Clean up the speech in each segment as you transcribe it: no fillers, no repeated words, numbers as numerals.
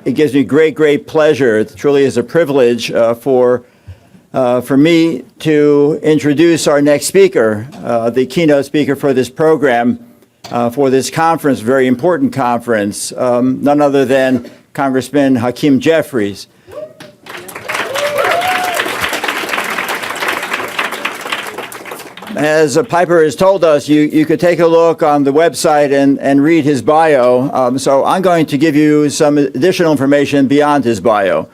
it gives me great pleasure. It truly is a privilege for me to introduce our next speaker, the keynote speaker for this program, for this conference, very important conference, none other than Congressman Hakeem Jeffries. As Piper has told us, you could take a look on the website and read his bio. So I'm going to give you some additional information beyond his bio.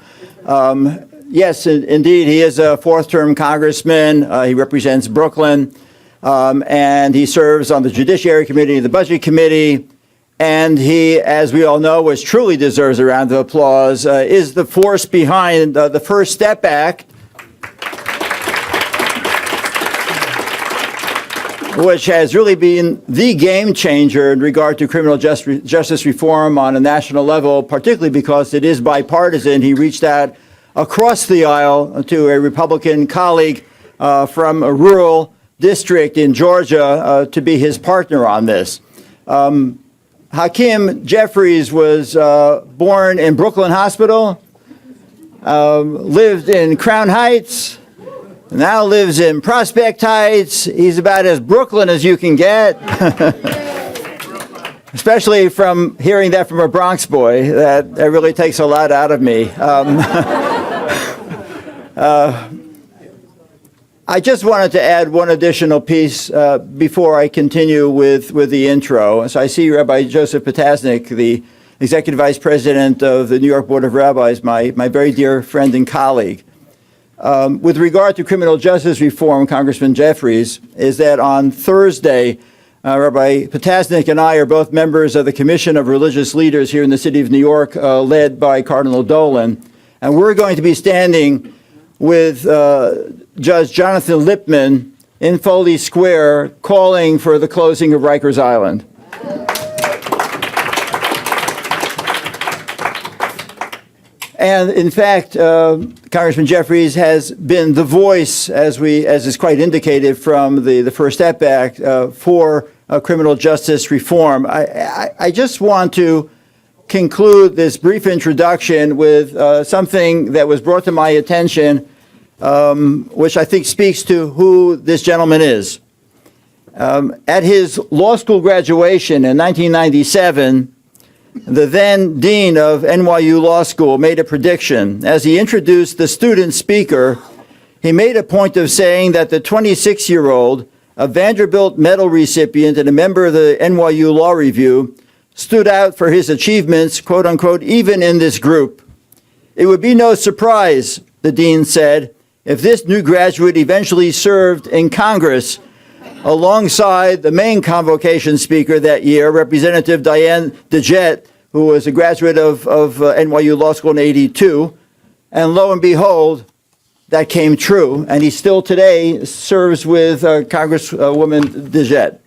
Yes, indeed, he is a fourth-term congressman. He represents Brooklyn, and he serves on the Judiciary Committee, the Budget Committee, and he, as we all know, which truly deserves a round of applause, is the force behind the First Step Act, which has really been the game changer in regard to criminal justice reform on a national level, particularly because it is bipartisan. He reached out across the aisle to a Republican colleague from a rural district in Georgia to be his partner on this. Hakeem Jeffries was born in Brooklyn Hospital, lived in Crown Heights, now lives in Prospect Heights. He's about as Brooklyn as you can get. Especially from hearing that from a Bronx boy. That really takes a lot out of me. I just wanted to add one additional piece before I continue with the intro. So I see Rabbi Joseph Potasnik, the Executive Vice President of the New York Board of Rabbis, my very dear friend and colleague. With regard to criminal justice reform, Congressman Jeffries, is that on Thursday, Rabbi Potasnik and I are both members of the Commission of Religious Leaders here in the city of New York, led by Cardinal Dolan, and we're going to be standing with Judge Jonathan Lippman in Foley Square calling for the closing of Rikers Island. And in fact, Congressman Jeffries has been the voice, as is quite indicated from the First Step Act, for criminal justice reform. I just want to conclude this brief introduction with something that was brought to my attention, which I think speaks to who this gentleman is. At his law school graduation in 1997, the then dean of NYU Law School made a prediction. As he introduced the student speaker, he made a point of saying that the 26-year-old, a Vanderbilt Medal recipient and a member of the NYU Law Review, stood out for his achievements, quote unquote, even in this group. It would be no surprise, the dean said, if this new graduate eventually served in Congress alongside the main convocation speaker that year, Representative Diane DeJette, who was a graduate of NYU Law School in '82. And lo and behold, that came true. And he still today serves with Congresswoman DeJette.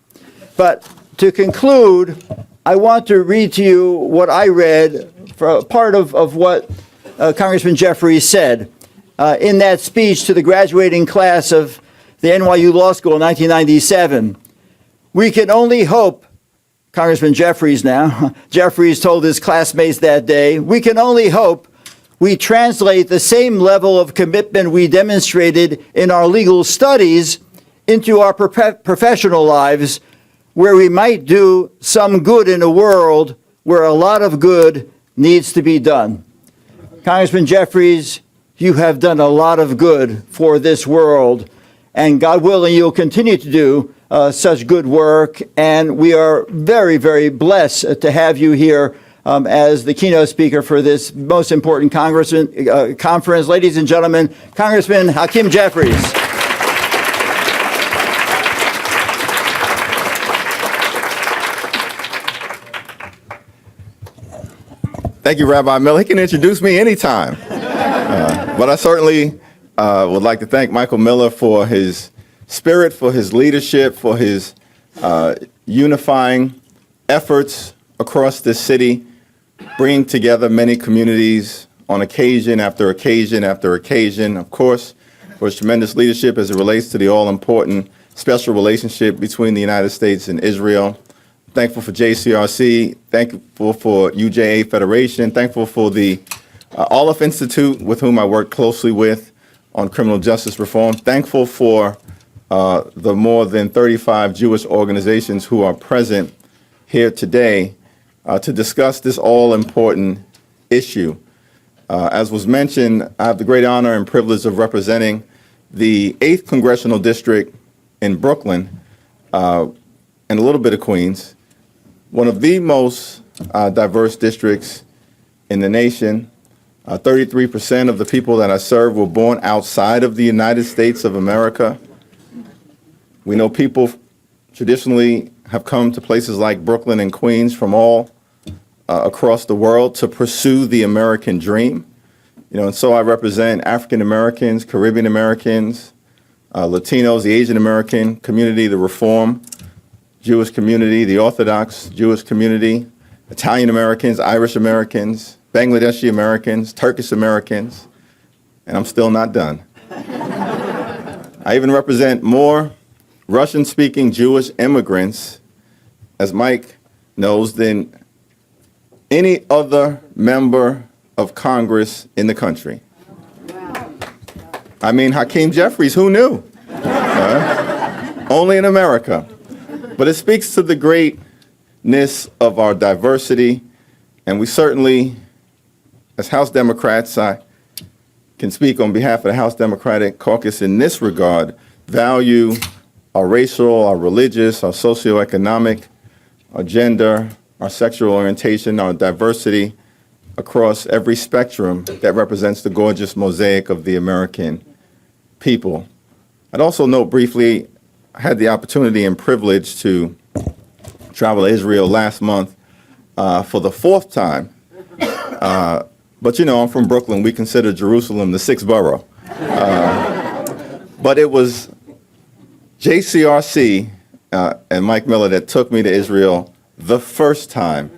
But to conclude, I want to read to you what I read, for part of what Congressman Jeffries said in that speech to the graduating class of the NYU Law School in 1997. We can only hope, Congressman Jeffries now, Jeffries told his classmates that day, we can only hope we translate the same level of commitment we demonstrated in our legal studies into our professional lives, where we might do some good in a world where a lot of good needs to be done. Congressman Jeffries, you have done a lot of good for this world, and God willing, you'll continue to do such good work. And we are very blessed to have you here as the keynote speaker for this most important conference. Ladies and gentlemen, Congressman Hakeem Jeffries. Thank you, Rabbi Miller. He can introduce me anytime. But I certainly would like to thank Michael Miller for his spirit, for his leadership, for his unifying efforts across this city, bringing together many communities on occasion after occasion after occasion. Of course, for his tremendous leadership as it relates to the all-important special relationship between the United States and Israel, thankful for JCRC, thankful for UJA Federation, thankful for the Olive Institute, with whom I work closely with on criminal justice reform, thankful for the more than 35 Jewish organizations who are present here today to discuss this all-important issue. As was mentioned, I have the great honor and privilege of representing the 8th Congressional District in Brooklyn and a little bit of Queens, one of the most diverse districts in the nation. 33% of the people that I serve were born outside of the United States of America. We know people traditionally have come to places like Brooklyn and Queens from all across the world to pursue the American dream. And so I represent African Americans, Caribbean Americans, Latinos, the Asian American community, the Reform Jewish community, the Orthodox Jewish community, Italian Americans, Irish Americans, Bangladeshi Americans, Turkish Americans, and I'm still not done. I even represent more Russian-speaking Jewish immigrants, as Mike knows, than any other member of Congress in the country. I mean, Hakeem Jeffries, who knew? Only in America. But it speaks to the greatness of our diversity, and we certainly, as House Democrats, I can speak on behalf of the House Democratic Caucus in this regard, value our racial, our religious, our socioeconomic, our gender, our sexual orientation, our diversity across every spectrum that represents the gorgeous mosaic of the American people. I'd also note briefly, I had the opportunity and privilege to travel to Israel last month for the 4th time. But I'm from Brooklyn. We consider Jerusalem the 6th borough. But it was JCRC and Mike Miller that took me to Israel the first time.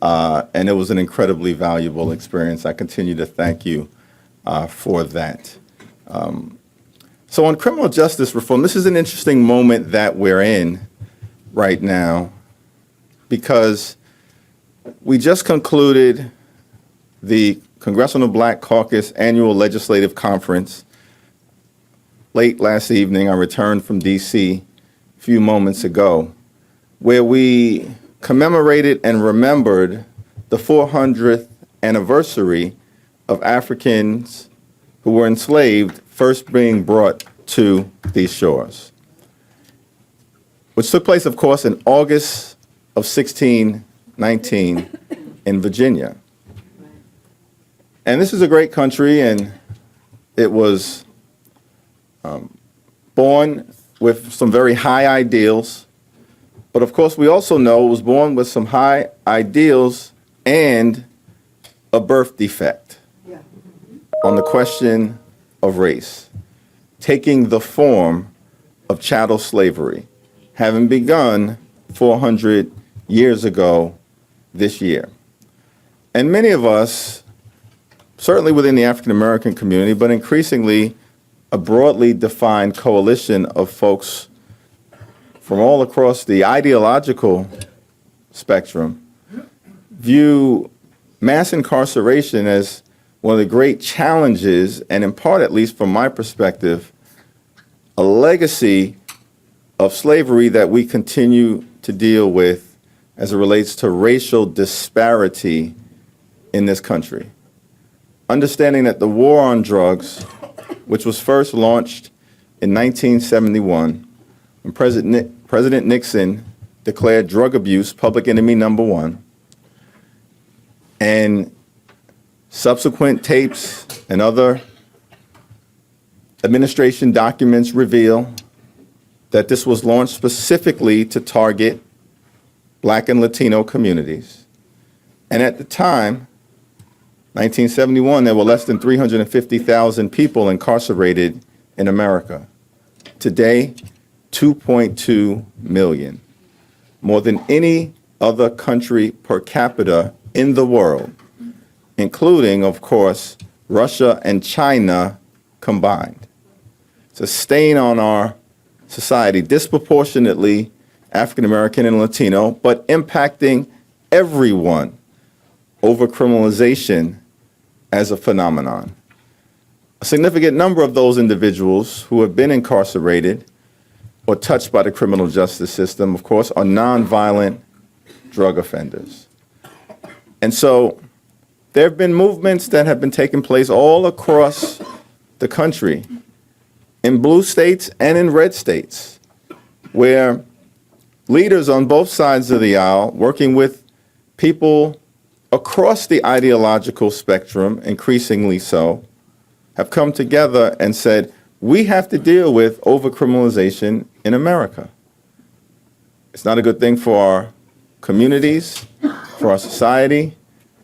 And it was an incredibly valuable experience. I continue to thank you for that. So on criminal justice reform, this is an interesting moment that we're in right now, because we just concluded the Congressional Black Caucus Annual Legislative Conference. Late last evening, I returned from D.C. a few moments ago, where we commemorated and remembered the 400th anniversary of Africans who were enslaved first being brought to these shores, which took place, of course, in August of 1619 in Virginia. And this is a great country, and it was born with some very high ideals. But of course, we also know it was born with some high ideals and a birth defect on the question of race, taking the form of chattel slavery, having begun 400 years ago this year. And many of us, certainly within the African American community, but increasingly a broadly defined coalition of folks from all across the ideological spectrum, view mass incarceration as one of the great challenges, and in part, at least from my perspective, a legacy of slavery that we continue to deal with as it relates to racial disparity in this country. Understanding that the war on drugs, which was first launched in 1971, when President Nixon declared drug abuse public enemy number one, and subsequent tapes and other administration documents reveal that this was launched specifically to target Black and Latino communities. And at the time, 1971, there were less than 350,000 people incarcerated in America. Today, 2.2 million, more than any other country per capita in the world, including, of course, Russia and China combined. It's a stain on our society, disproportionately African American and Latino, but impacting everyone over criminalization as a phenomenon. A significant number of those individuals who have been incarcerated or touched by the criminal justice system, of course, are nonviolent drug offenders. And so there have been movements that have been taking place all across the country, in blue states and in red states, where leaders on both sides of the aisle, working with people across the ideological spectrum, increasingly so, have come together and said, we have to deal with overcriminalization in America. It's not a good thing for our communities, for our society,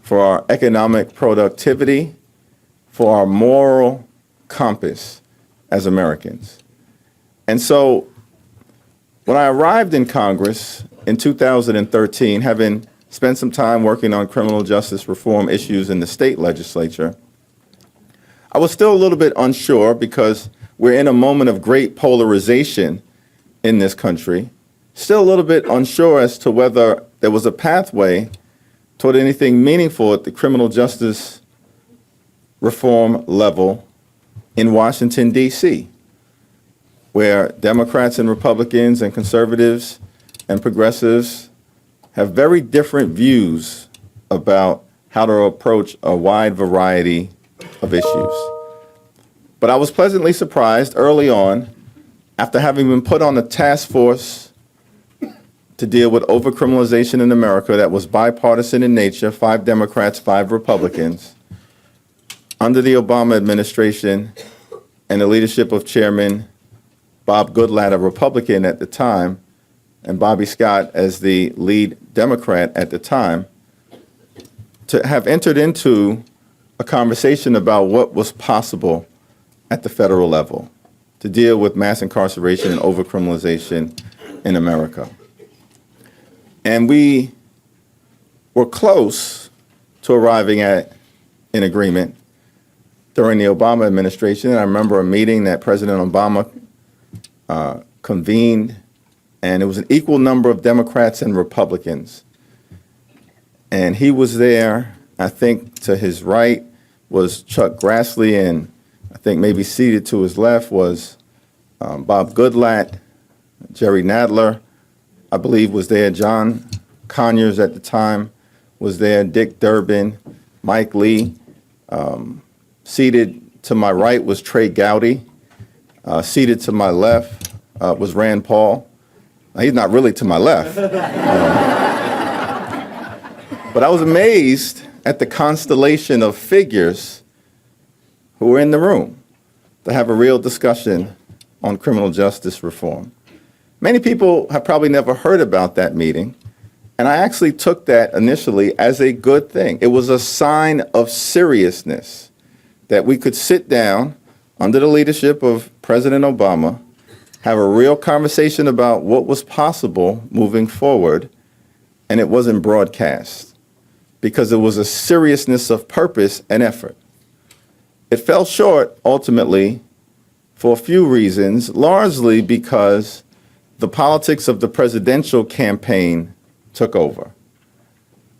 for our economic productivity, for our moral compass as Americans. And so when I arrived in Congress in 2013, having spent some time working on criminal justice reform issues in the state legislature, I was still a little bit unsure because we're in a moment of great polarization in this country, still a little bit unsure as to whether there was a pathway toward anything meaningful at the criminal justice reform level in Washington, D.C., where Democrats and Republicans and conservatives and progressives have very different views about how to approach a wide variety of issues. But I was pleasantly surprised early on, after having been put on a task force to deal with overcriminalization in America that was bipartisan in nature, 5 Democrats, 5 Republicans, under the Obama administration and the leadership of Chairman Bob Goodlatte, a Republican at the time, and Bobby Scott as the lead Democrat at the time, to have entered into a conversation about what was possible at the federal level to deal with mass incarceration and overcriminalization in America. And we were close to arriving at an agreement during the Obama administration. And I remember a meeting that President Obama convened, and it was an equal number of Democrats and Republicans. And he was there. I think to his right was Chuck Grassley, and I think maybe seated to his left was Bob Goodlatte, Jerry Nadler, I believe was there. John Conyers at the time was there. Dick Durbin, Mike Lee. Seated to my right was Trey Gowdy. Seated to my left was Rand Paul. Now, he's not really to my left. But I was amazed at the constellation of figures who were in the room to have a real discussion on criminal justice reform. Many people have probably never heard about that meeting, and I actually took that initially as a good thing. It was a sign of seriousness that we could sit down under the leadership of President Obama, have a real conversation about what was possible moving forward, and it wasn't broadcast because it was a seriousness of purpose and effort. It fell short, ultimately, for a few reasons, largely because the politics of the presidential campaign took over.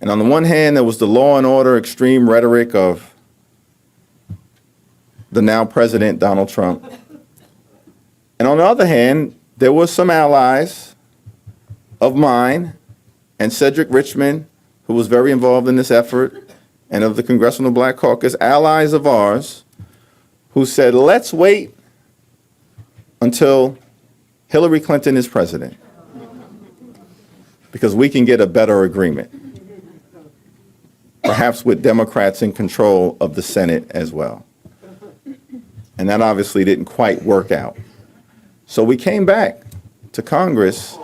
And on the one hand, there was the law and order extreme rhetoric of the now president, Donald Trump. And on the other hand, there were some allies of mine and Cedric Richmond, who was very involved in this effort, and of the Congressional Black Caucus, allies of ours, who said, let's wait until Hillary Clinton is president, because we can get a better agreement, perhaps with Democrats in control of the Senate as well. And that obviously didn't quite work out. So we came back to Congress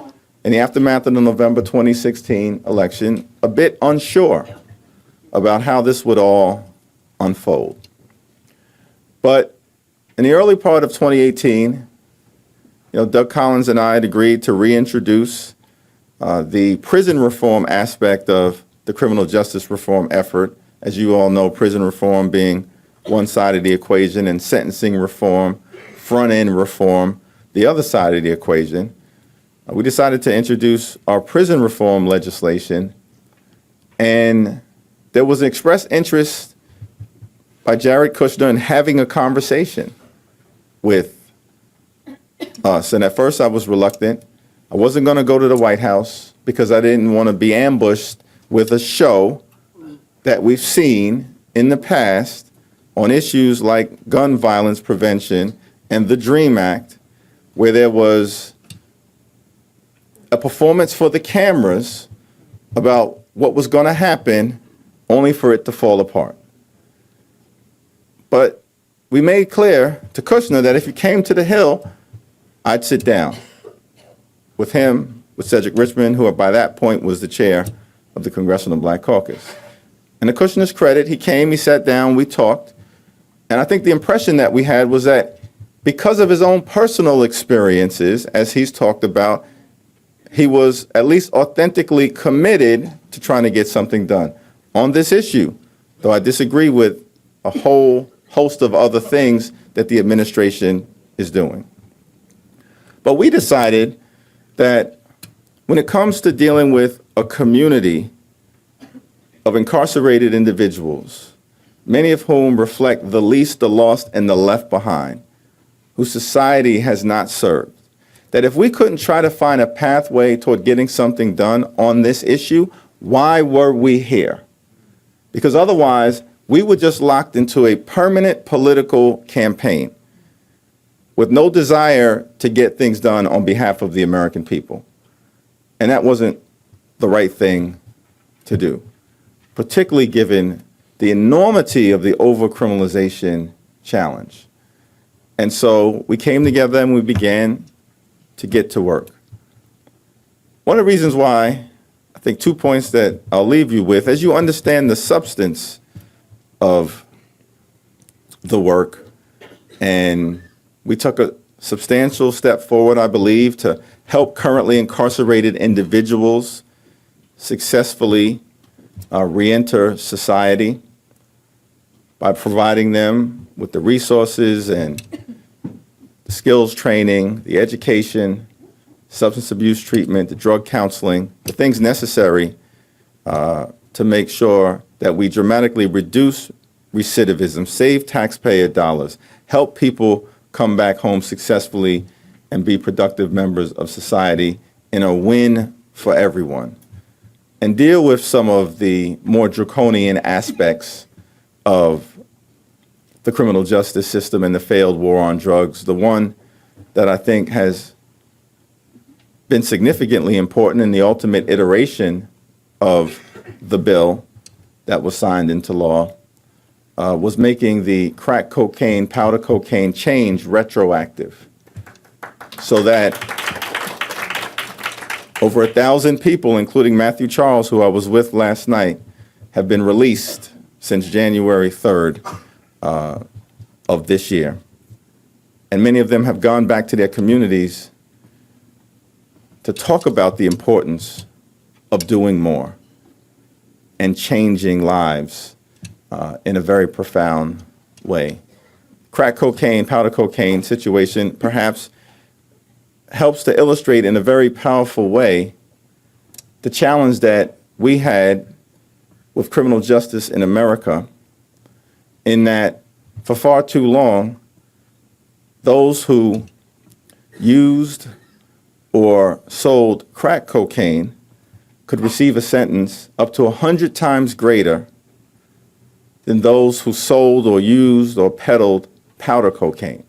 in the aftermath of the November 2016 election, a bit unsure about how this would all unfold. But in the early part of 2018, Doug Collins and I had agreed to reintroduce the prison reform aspect of the criminal justice reform effort. As you all know, prison reform being one side of the equation and sentencing reform, front-end reform, the other side of the equation. we decided to introduce our prison reform legislation, and there was an expressed interest by Jared Kushner in having a conversation with us. And at first I was reluctant. I wasn't going to go to the White House because I didn't want to be ambushed with a show that we've seen in the past on issues like gun violence prevention and the DREAM Act, where there was a performance for the cameras about what was going to happen, only for it to fall apart. But we made clear to Kushner that if he came to the Hill, I'd sit down with him, with Cedric Richmond, who by that point was the chair of the Congressional Black Caucus. And to Kushner's credit, he came, he sat down, we talked. And I think the impression that we had was that because of his own personal experiences, as he's talked about, he was at least authentically committed to trying to get something done on this issue, though I disagree with a whole host of other things that the administration is doing. But we decided that when it comes to dealing with a community of incarcerated individuals, many of whom reflect the least, the lost, and the left behind, who society has not served, that if we couldn't try to find a pathway toward getting something done on this issue, why were we here? Because otherwise, we were just locked into a permanent political campaign with no desire to get things done on behalf of the American people. And that wasn't the right thing to do, particularly given the enormity of the overcriminalization challenge. And so we came together and we began to get to work. One of the reasons why, I think 2 points that I'll leave you with, as you understand the substance of the work, and we took a substantial step forward, I believe, to help currently incarcerated individuals successfully reenter society by providing them with the resources and the skills training, the education, substance abuse treatment, the drug counseling, the things necessary to make sure that we dramatically reduce recidivism, save taxpayer dollars, help people come back home successfully and be productive members of society in a win for everyone, and deal with some of the more draconian aspects of the criminal justice system and the failed war on drugs. The one that I think has been significantly important in the ultimate iteration of the bill that was signed into law was making the crack cocaine, powder cocaine change retroactive, so that over 1,000 people, including Matthew Charles, who I was with last night, have been released since January 3rd of this year. And many of them have gone back to their communities to talk about the importance of doing more and changing lives in a very profound way. Crack cocaine, powder cocaine situation perhaps helps to illustrate in a very powerful way the challenge that we had with criminal justice in America, in that for far too long, those who used or sold crack cocaine could receive a sentence up to 100 times greater than those who sold or used or peddled powder cocaine.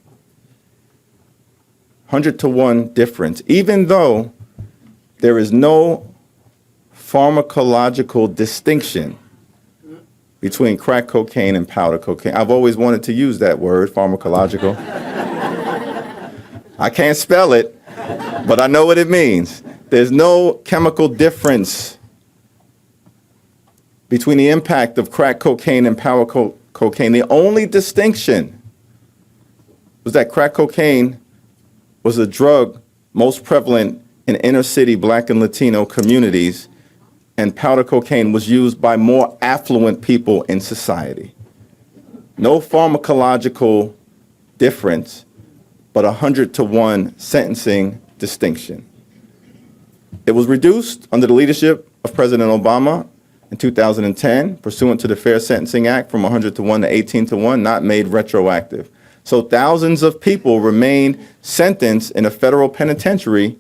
100-to-1 difference, even though there is no pharmacological distinction between crack cocaine and powder cocaine. I've always wanted to use that word, pharmacological. I can't spell it, but I know what it means. There's no chemical difference between the impact of crack cocaine and powder cocaine. The only distinction was that crack cocaine was a drug most prevalent in inner city Black and Latino communities, and powder cocaine was used by more affluent people in society. No pharmacological difference, but 100-to-1 sentencing distinction. It was reduced under the leadership of President Obama in 2010, pursuant to the Fair Sentencing Act, from 100 to 1 to 18 to 1, not made retroactive. So thousands of people remain sentenced in a federal penitentiary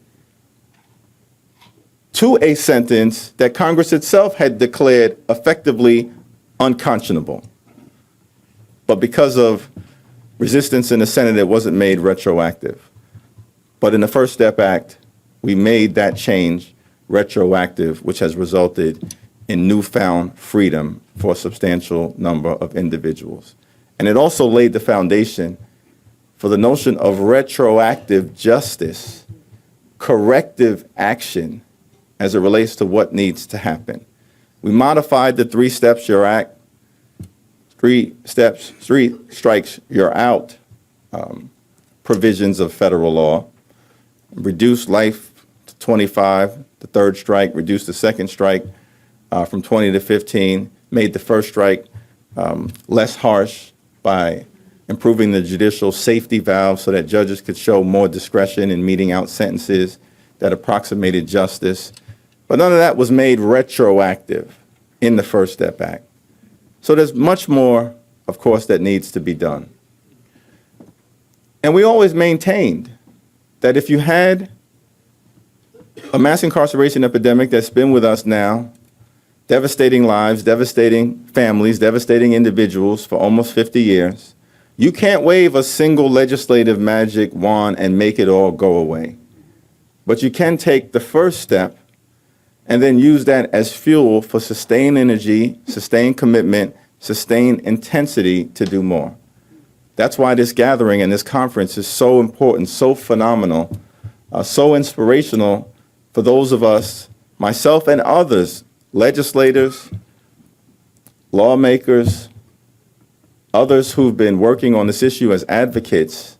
to a sentence that Congress itself had declared effectively unconscionable. But because of resistance in the Senate, it wasn't made retroactive. But in the First Step Act, we made that change retroactive, which has resulted in newfound freedom for a substantial number of individuals. And it also laid the foundation for the notion of retroactive justice, corrective action as it relates to what needs to happen. We modified the three steps, you're out, three strikes, you're out provisions of federal law, reduced life to 25, the third strike, reduced the second strike from 20 to 15, made the first strike less harsh by improving the judicial safety valve so that judges could show more discretion in meting out sentences that approximated justice. But none of that was made retroactive in the First Step Act. So there's much more, of course, that needs to be done. And we always maintained that if you had a mass incarceration epidemic that's been with us now, devastating lives, devastating families, devastating individuals for almost 50 years, you can't wave a single legislative magic wand and make it all go away. But you can take the first step and then use that as fuel for sustained energy, sustained commitment, sustained intensity to do more. That's why this gathering and this conference is so important, so phenomenal, so inspirational for those of us, myself and others, legislators, lawmakers, others who've been working on this issue as advocates,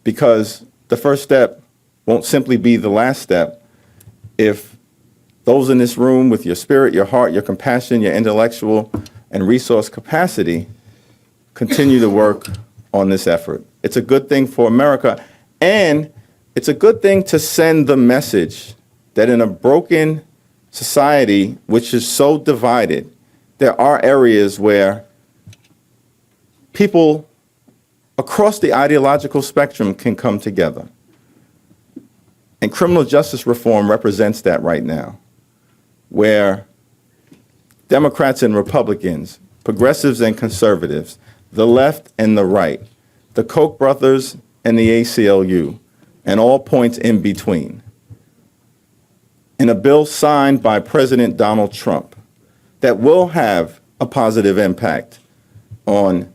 because the first step won't simply be the last step if those in this room with your spirit, your heart, your compassion, your intellectual and resource capacity continue to work on this effort. It's a good thing for America, and it's a good thing to send the message that in a broken society, which is so divided, there are areas where people across the ideological spectrum can come together. And criminal justice reform represents that right now, where Democrats and Republicans, progressives and conservatives, the left and the right, the Koch brothers and the ACLU, and all points in between, in a bill signed by President Donald Trump that will have a positive impact on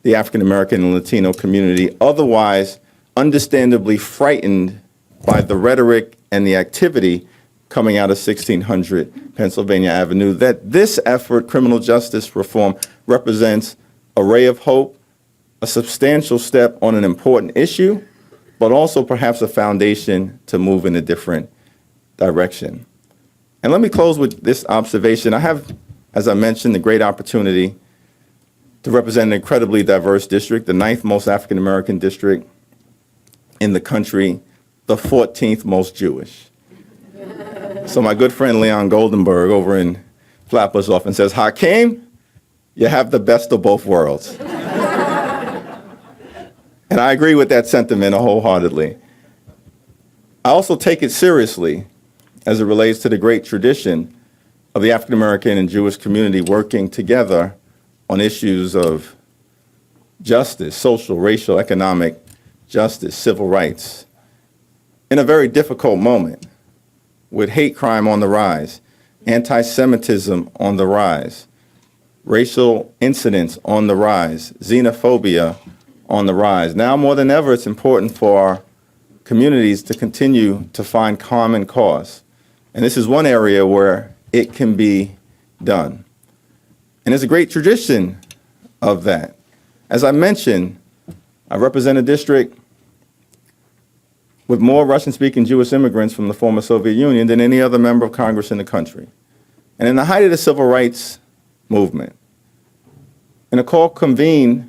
the African American and Latino community, otherwise understandably frightened by the rhetoric and the activity coming out of 1600 Pennsylvania Avenue, that this effort, criminal justice reform, represents a ray of hope, a substantial step on an important issue, but also perhaps a foundation to move in a different direction. And let me close with this observation. I have, as I mentioned, the great opportunity to represent an incredibly diverse district, the 9th most African American district in the country, the 14th most Jewish. So my good friend Leon Goldenberg over in Flatbush often says, Hakeem, you have the best of both worlds. And I agree with that sentiment wholeheartedly. I also take it seriously as it relates to the great tradition of the African American and Jewish community working together on issues of justice, social, racial, economic justice, civil rights, in a very difficult moment, with hate crime on the rise, anti-Semitism on the rise, racial incidents on the rise, xenophobia on the rise. Now more than ever, it's important for our communities to continue to find common cause. And this is one area where it can be done. And there's a great tradition of that. As I mentioned, I represent a district with more Russian-speaking Jewish immigrants from the former Soviet Union than any other member of Congress in the country. And in the height of the civil rights movement, in a call convened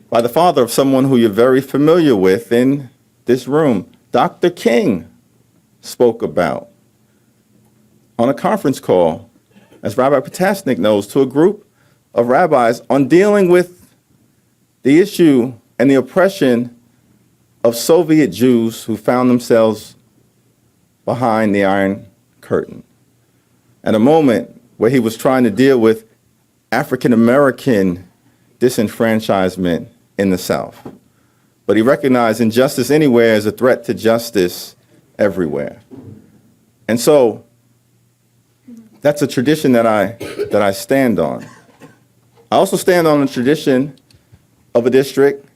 by the father of someone who you're very familiar with in this room, Dr. King, spoke about on a conference call, as Rabbi Potasnik knows, to a group of rabbis on dealing with the issue and the oppression of Soviet Jews who found themselves behind the Iron Curtain. At a moment where he was trying to deal with African American disenfranchisement in the South. But he recognized injustice anywhere as a threat to justice everywhere. And so that's a tradition that I stand on. I also stand on the tradition of a district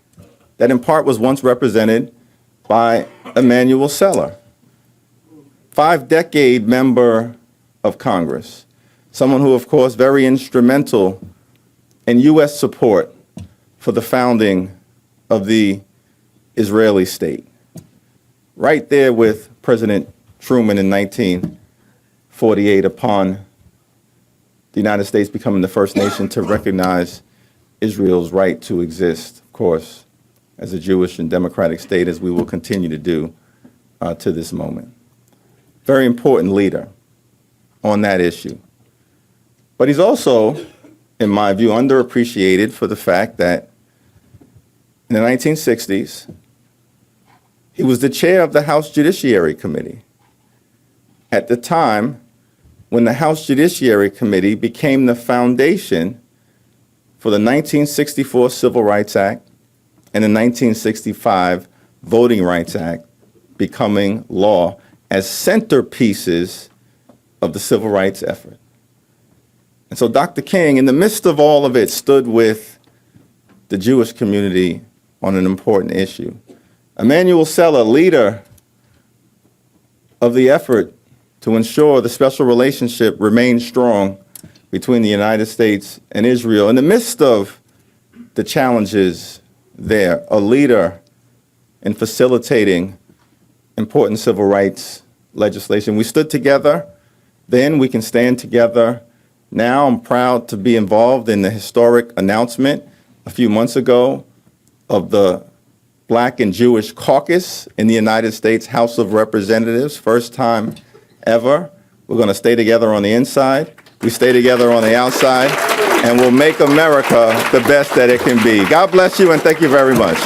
that in part was once represented by Emanuel Seller, 5-decade member of Congress, someone who, of course, very instrumental in U.S. support for the founding of the Israeli state, right there with President Truman in 1948 upon the United States becoming the first nation to recognize Israel's right to exist, of course, as a Jewish and democratic state, as we will continue to do to this moment. Very important leader on that issue. But he's also, in my view, underappreciated for the fact that in the 1960s, he was the chair of the House Judiciary Committee. At the time, when the House Judiciary Committee became the foundation for the 1964 Civil Rights Act and the 1965 Voting Rights Act becoming law as centerpieces of the civil rights effort. And so Dr. King, in the midst of all of it, stood with the Jewish community on an important issue. Emanuel Seller, leader of the effort to ensure the special relationship remains strong between the United States and Israel. In the midst of the challenges there, a leader in facilitating important civil rights legislation. We stood together then, we can stand together now. I'm proud to be involved in the historic announcement a few months ago of the Black and Jewish Caucus in the United States House of Representatives, first time ever. We're going to stay together on the inside, we stay together on the outside, and we'll make America the best that it can be. God bless you, and thank you very much.